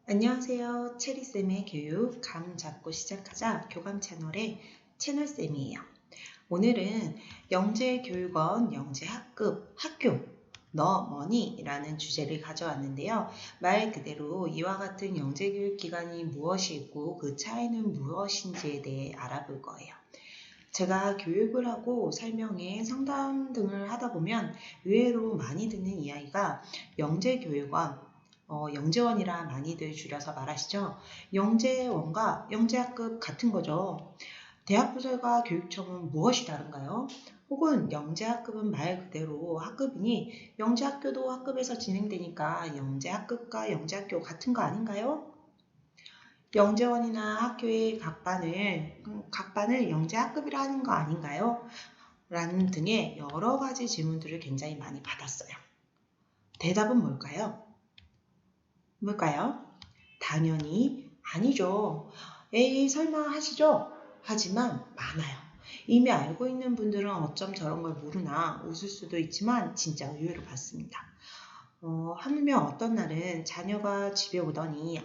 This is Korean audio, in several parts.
안녕하세요. 체리쌤의 교육 감 잡고 시작하자 교감 채널의 채널쌤이에요. 오늘은 영재교육원 영재학급 학교 너 뭐니? 라는 주제를 가져왔는데요. 말 그대로 이와 같은 영재교육기관이 무엇이고 그 차이는 무엇인지에 대해 알아볼 거예요. 제가 교육을 하고 설명회, 상담 등을 하다 보면 의외로 많이 듣는 이야기가 영재교육원, 영재원이라 많이들 줄여서 말하시죠. 영재원과 영재학급 같은 거죠. 대학부설과 교육청은 무엇이 다른가요? 혹은 영재학급은 말 그대로 학급이니 영재학교도 학급에서 진행되니까 영재학급과 영재학교 같은 거 아닌가요? 영재원이나 학교의 각 반을 영재학급이라 하는 거 아닌가요? 라는 등의 여러 가지 질문들을 굉장히 많이 받았어요. 대답은 뭘까요? 당연히 아니죠. 에이, 설마 하시죠? 하지만 많아요. 이미 알고 있는 분들은 어쩜 저런 걸 모르나 웃을 수도 있지만 진짜 의외로 많습니다. 하물며 어떤 날은 자녀가 집에 오더니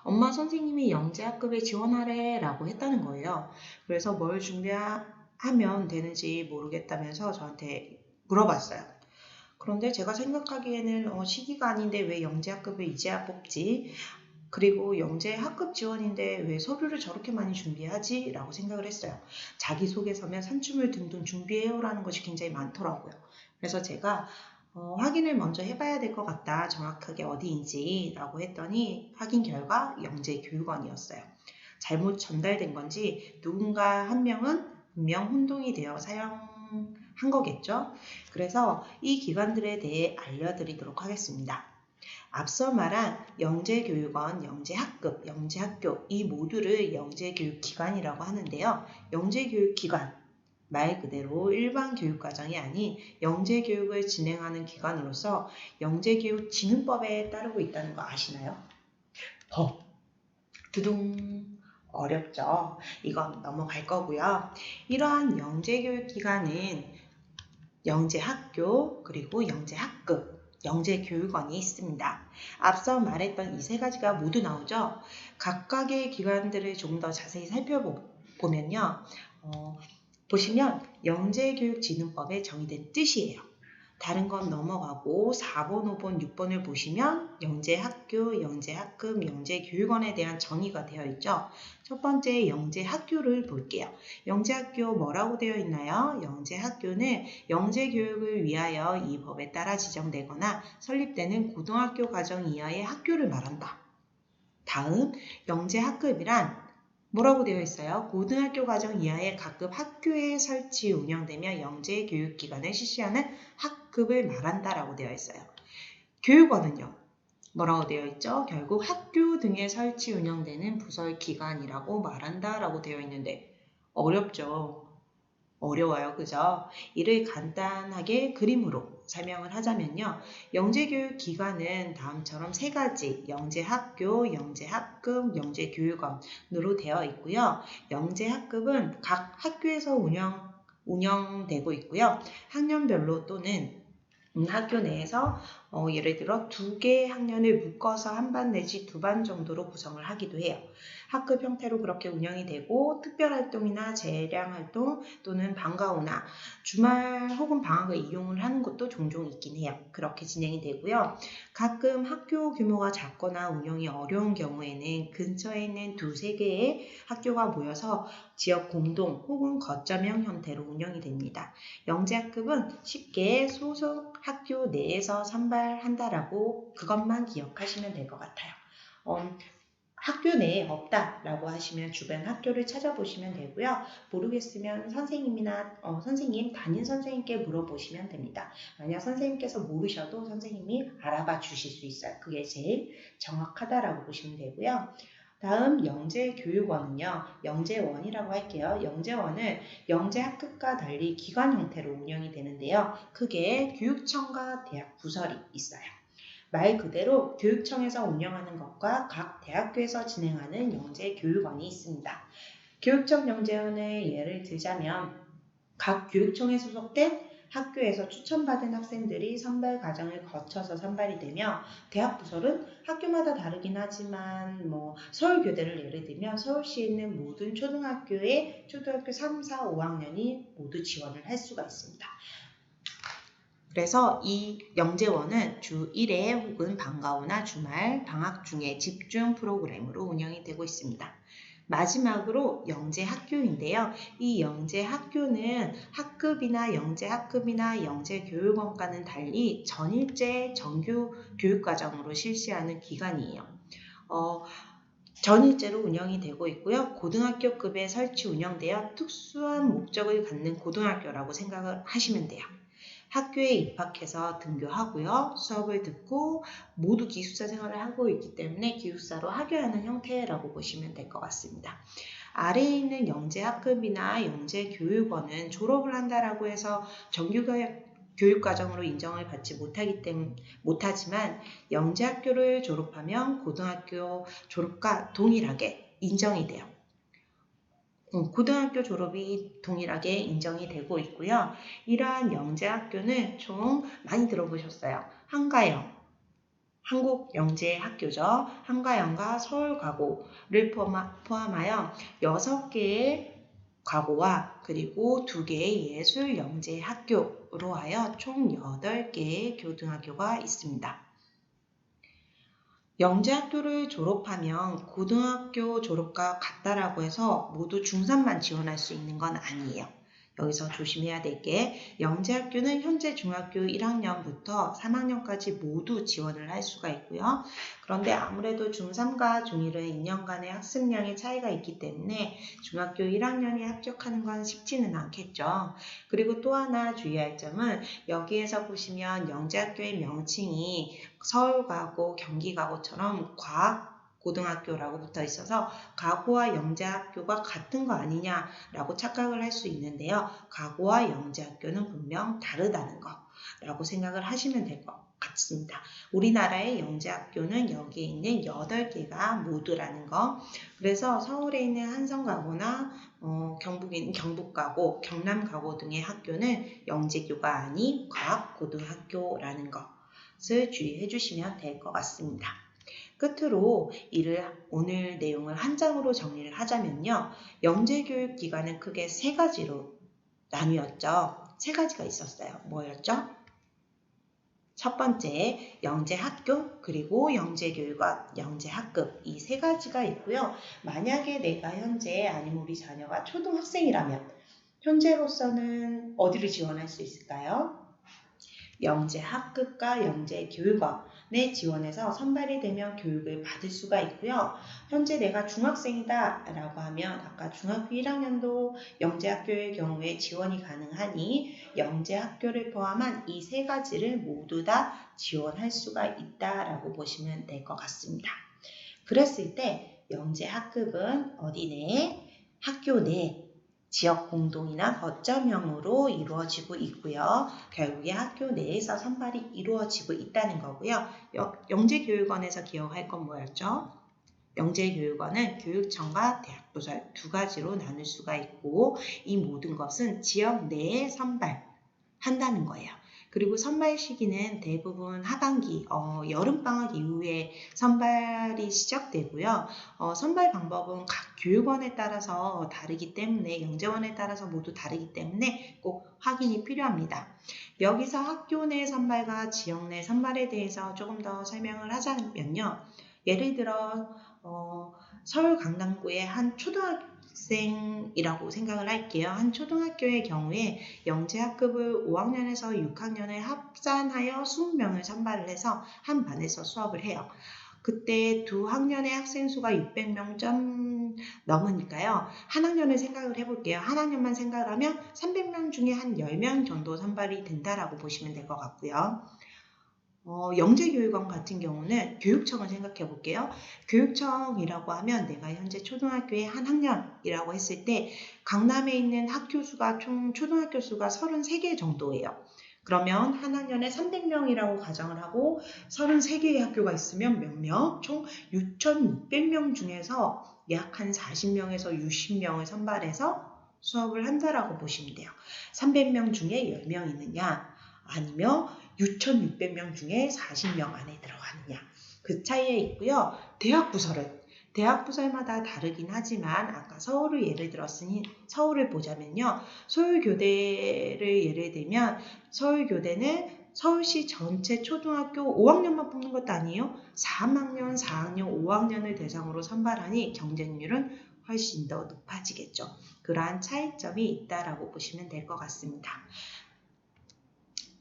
엄마 선생님이 영재학급에 지원하래 라고 했다는 거예요. 그래서 뭘 준비하면 되는지 모르겠다면서 저한테 물어봤어요. 그런데 제가 생각하기에는 시기가 아닌데 왜 영재학급을 이제야 뽑지? 그리고 영재학급 지원인데 왜 서류를 저렇게 많이 준비하지? 라고 생각을 했어요. 자기소개서면 산춤을 등등 준비해요 라는 것이 굉장히 많더라고요. 그래서 제가 확인을 먼저 해봐야 될 것 같다. 정확하게 어디인지 라고 했더니 확인 결과 영재교육원이었어요. 잘못 전달된 건지 누군가 한 명은 분명 혼동이 되어 사용한 거겠죠. 그래서 이 기관들에 대해 알려드리도록 하겠습니다. 앞서 말한 영재교육원, 영재학급, 영재학교 이 모두를 영재교육기관이라고 하는데요. 영재교육기관 말 그대로 일반 교육과정이 아닌 영재교육을 진행하는 기관으로서 영재교육진흥법에 따르고 있다는 거 아시나요? 법. 두둥. 어렵죠? 이건 넘어갈 거고요. 이러한 영재교육기관은 영재학교 그리고 영재학급, 영재교육원이 있습니다. 앞서 말했던 이 세 가지가 모두 나오죠? 각각의 기관들을 조금 더 자세히 살펴보면요. 보시면 영재교육진흥법에 정의된 뜻이에요. 다른 건 넘어가고 4번, 5번, 6번을 보시면 영재학교, 영재학급, 영재교육원에 대한 정의가 되어 있죠. 첫 번째 영재학교를 볼게요. 영재학교 뭐라고 되어 있나요? 영재학교는 영재교육을 위하여 이 법에 따라 지정되거나 설립되는 고등학교 과정 이하의 학교를 말한다. 다음 영재학급이란 뭐라고 되어 있어요? 고등학교 과정 이하의 각급 학교에 설치 운영되며 영재교육기관을 실시하는 학급을 말한다라고 되어 있어요. 교육원은요? 뭐라고 되어 있죠? 결국 학교 등에 설치 운영되는 부설기관이라고 말한다라고 되어 있는데 어렵죠? 어려워요. 그죠? 이를 간단하게 그림으로 설명을 하자면요. 영재교육기관은 다음처럼 세 가지 영재학교, 영재학급, 영재교육원으로 되어 있고요. 영재학급은 각 학교에서 운영되고 있고요. 학년별로 또는 학교 내에서 예를 들어 2개의 학년을 묶어서 한 반 내지 2반 정도로 구성을 하기도 해요. 학급 형태로 그렇게 운영이 되고 특별활동이나 재량활동 또는 방과후나 주말 혹은 방학을 이용을 하는 것도 종종 있긴 해요. 그렇게 진행이 되고요. 가끔 학교 규모가 작거나 운영이 어려운 경우에는 근처에 있는 2-3개의 학교가 모여서 지역 공동 혹은 거점형 형태로 운영이 됩니다. 영재학급은 쉽게 소속 학교 내에서 선발한다라고 그것만 기억하시면 될 것 같아요. 학교 내에 없다라고 하시면 주변 학교를 찾아보시면 되고요. 모르겠으면 선생님이나 선생님, 담임 선생님께 물어보시면 됩니다. 만약 선생님께서 모르셔도 선생님이 알아봐 주실 수 있어요. 그게 제일 정확하다라고 보시면 되고요. 다음 영재교육원은요. 영재원이라고 할게요. 영재원은 영재학급과 달리 기관 형태로 운영이 되는데요. 크게 교육청과 대학 부설이 있어요. 말 그대로 교육청에서 운영하는 것과 각 대학교에서 진행하는 영재교육원이 있습니다. 교육청 영재원의 예를 들자면 각 교육청에 소속된 학교에서 추천받은 학생들이 선발 과정을 거쳐서 선발이 되며 대학 부설은 학교마다 다르긴 하지만 서울교대를 예를 들면 서울시에 있는 모든 초등학교에 초등학교 3, 4, 5학년이 모두 지원을 할 수가 있습니다. 그래서 이 영재원은 주 1회 혹은 방과 후나 주말, 방학 중에 집중 프로그램으로 운영이 되고 있습니다. 마지막으로 영재학교인데요. 이 영재학교는 학급이나 영재학급이나 영재교육원과는 달리 전일제 정규 교육과정으로 실시하는 기관이에요. 전일제로 운영이 되고 있고요. 고등학교급에 설치 운영되어 특수한 목적을 갖는 고등학교라고 생각을 하시면 돼요. 학교에 입학해서 등교하고요. 수업을 듣고 모두 기숙사 생활을 하고 있기 때문에 기숙사로 하교하는 형태라고 보시면 될 것 같습니다. 아래에 있는 영재학급이나 영재교육원은 졸업을 한다라고 해서 정규교육과정으로 인정을 받지 못하지만 영재학교를 졸업하면 고등학교 졸업과 동일하게 인정이 돼요. 고등학교 졸업이 동일하게 인정이 되고 있고요. 이러한 영재학교는 총 많이 들어보셨어요. 한가영, 한국영재학교죠. 한가영과 서울과고를 포함하여 6개의 과고와 그리고 2개의 예술영재학교로 하여 총 8개의 고등학교가 있습니다. 영재학교를 졸업하면 고등학교 졸업과 같다라고 해서 모두 중3만 지원할 수 있는 건 아니에요. 여기서 조심해야 될 게 영재학교는 현재 중학교 1학년부터 3학년까지 모두 지원을 할 수가 있고요. 그런데 아무래도 중3과 중1은 2년간의 학습량의 차이가 있기 때문에 중학교 1학년이 합격하는 건 쉽지는 않겠죠. 그리고 또 하나 주의할 점은 여기에서 보시면 영재학교의 명칭이 서울과고, 경기과고처럼 과학 고등학교라고 붙어 있어서 과고와 영재학교가 같은 거 아니냐라고 착각을 할 수 있는데요. 과고와 영재학교는 분명 다르다는 거라고 생각을 하시면 될 것 같습니다. 우리나라의 영재학교는 여기에 있는 8개가 모두라는 거. 그래서 서울에 있는 한성과고나 경북에 있는 경북과고, 경남과고 등의 학교는 영재교가 아닌 과학고등학교라는 것을 주의해 주시면 될 것 같습니다. 끝으로 오늘 내용을 한 장으로 정리를 하자면요. 영재교육기관은 크게 3가지로 나뉘었죠. 3가지가 있었어요. 뭐였죠? 첫 번째, 영재학교, 그리고 영재교육원, 영재학급 이 3가지가 있고요. 만약에 내가 현재 아니면 우리 자녀가 초등학생이라면 현재로서는 어디를 지원할 수 있을까요? 영재학급과 영재교육원에 지원해서 선발이 되면 교육을 받을 수가 있고요. 현재 내가 중학생이다 라고 하면 아까 중학교 1학년도 영재학교의 경우에 지원이 가능하니 영재학교를 포함한 이 3가지를 모두 다 지원할 수가 있다라고 보시면 될 것 같습니다. 그랬을 때 영재학급은 어디 내? 학교 내 지역 공동이나 거점형으로 이루어지고 있고요. 결국에 학교 내에서 선발이 이루어지고 있다는 거고요. 영재교육원에서 기억할 건 뭐였죠? 영재교육원은 교육청과 대학부설 2가지로 나눌 수가 있고 이 모든 것은 지역 내에 선발한다는 거예요. 그리고 선발 시기는 대부분 하반기, 여름방학 이후에 선발이 시작되고요. 선발 방법은 각 교육원에 따라서 다르기 때문에 영재원에 따라서 모두 다르기 때문에 꼭 확인이 필요합니다. 여기서 학교 내 선발과 지역 내 선발에 대해서 조금 더 설명을 하자면요. 예를 들어 서울 강남구의 한 초등학생이라고 생각을 할게요. 한 초등학교의 경우에 영재학급을 5학년에서 6학년을 합산하여 20명을 선발을 해서 한 반에서 수업을 해요. 그때 두 학년의 학생 수가 600명 좀 넘으니까요. 한 학년을 생각을 해볼게요. 한 학년만 생각을 하면 300명 중에 한 10명 정도 선발이 된다라고 보시면 될 것 같고요. 영재교육원 같은 경우는 교육청을 생각해 볼게요. 교육청이라고 하면 내가 현재 초등학교의 한 학년이라고 했을 때 강남에 있는 학교 수가 총 초등학교 수가 33개 정도예요. 그러면 한 학년에 300명이라고 가정을 하고 33개의 학교가 있으면 몇 명? 총 6,600명 중에서 약 한 40명에서 60명을 선발해서 수업을 한다라고 보시면 돼요. 300명 중에 10명 있느냐 아니면 6,600명 중에 40명 안에 들어가느냐 그 차이에 있고요. 대학 부설마다 다르긴 하지만 아까 서울을 예를 들었으니 서울을 보자면요. 서울교대를 예를 들면 서울교대는 서울시 전체 초등학교 5학년만 뽑는 것도 아니에요. 3학년, 4학년, 5학년을 대상으로 선발하니 경쟁률은 훨씬 더 높아지겠죠. 그러한 차이점이 있다라고 보시면 될 것 같습니다.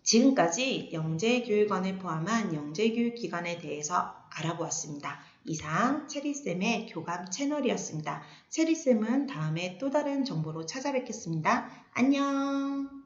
지금까지 영재교육원을 포함한 영재교육기관에 대해서 알아보았습니다. 이상 체리쌤의 교감 채널이었습니다. 체리쌤은 다음에 또 다른 정보로 찾아뵙겠습니다. 안녕!